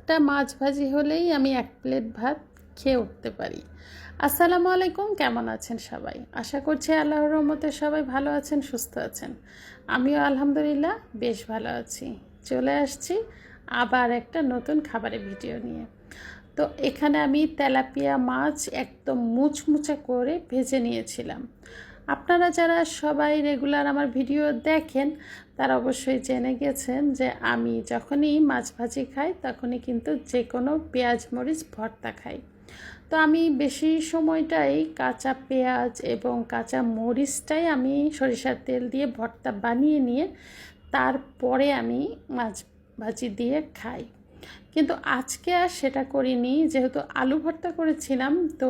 একটা মাছ ভাজি হলেই আমি এক প্লেট ভাত খেয়ে উঠতে পারি। আসসালামু আলাইকুম, কেমন আছেন সবাই? আশা করছি আল্লাহর রহমতে সবাই ভালো আছেন, সুস্থ আছেন। আমিও আলহামদুলিল্লাহ বেশ ভালো আছি। চলে আসছি আবার একটা নতুন খাবারের ভিডিও নিয়ে। তো এখানে আমি তেলাপিয়া মাছ একদম মুচমুচে করে ভেজে নিয়েছিলাম। আপনারা যারা সবাই রেগুলার আমার ভিডিও দেখেন তারা অবশ্যই জেনে গেছেন যে আমি যখনই মাছ ভাজি খাই তখনই কিন্তু যে কোনো পেঁয়াজ মরিচ ভর্তা খাই। তো আমি বেশি সময়টাই কাঁচা পেঁয়াজ এবং কাঁচা মরিচটাই আমি সরিষার তেল দিয়ে ভর্তা বানিয়ে নিয়ে তারপরে আমি মাছ ভাজি দিয়ে খাই। কিন্তু আজকে আর সেটা করিনি, যেহেতু আলু ভর্তা করেছিলাম তো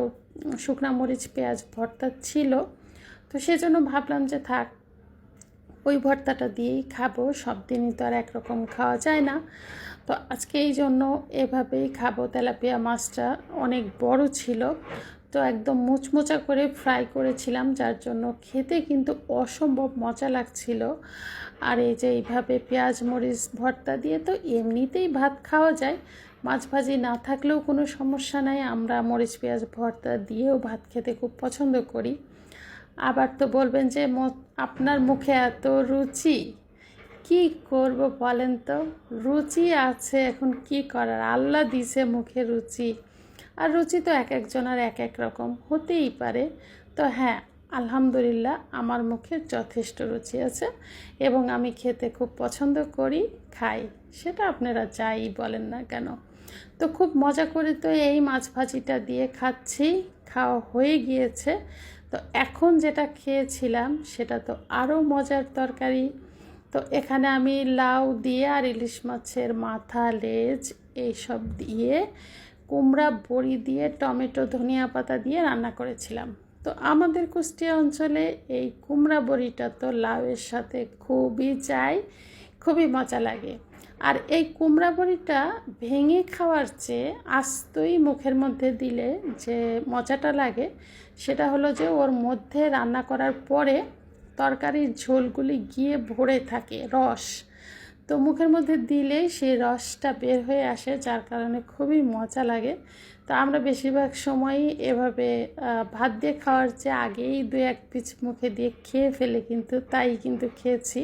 শুকনো মরিচ পেঁয়াজ ভর্তা ছিল, তো সেজন্য ভাবলাম যে থাক ওই ভর্তাটা দিয়েই খাবো, সব দিনই তো আর একরকম খাওয়া যায় না। তো আজকে এই জন্য এভাবেই খাবো। তেলাপিয়া মাছটা অনেক বড় ছিল, তো একদম মুচমোচা করে ফ্রাই করেছিলাম, যার জন্য খেতে কিন্তু অসম্ভব মজা লাগছিল। আর এই যে এইভাবে পেঁয়াজ মরিচ ভর্তা দিয়ে তো এমনিতেই ভাত খাওয়া যায়, মাছ ভাজি না থাকলেও কোনো সমস্যা নাই। আমরা মরিচ পেঁয়াজ ভর্তা দিয়েও ভাত খেতে খুব পছন্দ করি। আবার তো বলবেন যে আপনার মুখে এত রুচি, কি করব বলেন তো? রুচি আছে, এখন কি করার, আল্লাহ দিছে মুখে রুচি। আর রুচি তো এক একজনের এক এক রকম হতেই পারে। তো হ্যাঁ, আলহামদুলিল্লাহ আমার মুখে যথেষ্ট রুচি আছে এবং আমি খেতে খুব পছন্দ করি, খাই, সেটা আপনারা যাই বলেন না কেন। তো খুব মজা করে তো এই মাছ ভাজিটা দিয়ে খাচ্ছি, খাওয়া হয়ে গিয়েছে। তো এখন যেটা খেয়েছিলাম সেটা তো আরও মজার তরকারি। তো এখানে আমি লাউ দিয়ে আর ইলিশ মাছের মাথা লেজ এইসব দিয়ে কুমড়া বড়ি দিয়ে টমেটো ধনিয়া পাতা দিয়ে রান্না করেছিলাম। তো আমাদের কুষ্টিয়া অঞ্চলে এই কুমড়া বড়িটা তো লাউয়ের সাথে খুবই যায়, খুবই মজা লাগে। আর এই কুমড়া বড়িটা ভেঙে খাওয়ার চেয়ে আস্তই মুখের মধ্যে দিলে যে মজাটা লাগে সেটা হলো যে ওর মধ্যে রান্না করার পরে তরকারির ঝোলগুলি গিয়ে ভরে থাকে রস, তো মুখের মধ্যে দিলেই সেই রসটা বের হয়ে আসে, যার কারণে খুবই মজা লাগে। তো আমরা বেশিরভাগ সময়ই এভাবে ভাত দিয়ে খাওয়ার চেয়ে আগেই দু এক পিস মুখে দিয়ে খেয়ে ফেলে, কিন্তু তাই কিন্তু খেয়েছি।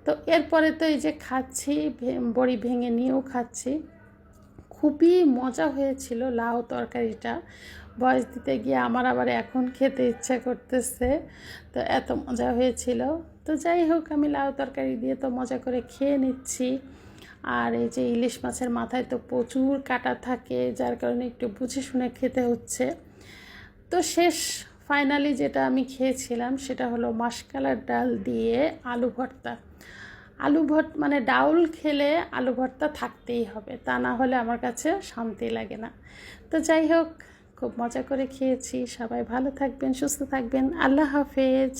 তো এরপরে তো এই যে খাচ্ছি, বড়ি ভেঙে নিয়েও খাচ্ছি। খুবই মজা হয়েছিল লাউ তরকারিটা। বয়স দিতে গিয়ে আমার আবার এখন খেতে ইচ্ছা করতেছে, তো এত মজা হয়েছিল। তো যাই হোক, আমি লাউ তরকারি দিয়ে তো মজা করে খেয়ে নিচ্ছি। আর এই যে ইলিশ মাছের মাথায় তো প্রচুর কাটা থাকে, যার কারণে একটু বুঝে শুনে খেতে হচ্ছে। তো শেষ ফাইনালি যেটা আমি খেয়েছিলাম সেটা হলো মাশকালার ডাল দিয়ে আলু ভর্তা। মানে ডাউল খেলে আলু ভর্তা থাকতেই হবে, তা না হলে আমার কাছে শান্তি লাগে না। তো যাই হোক, খুব মজা করে খেয়েছি। সবাই ভালো থাকবেন, সুস্থ থাকবেন। আল্লাহ হাফেজ।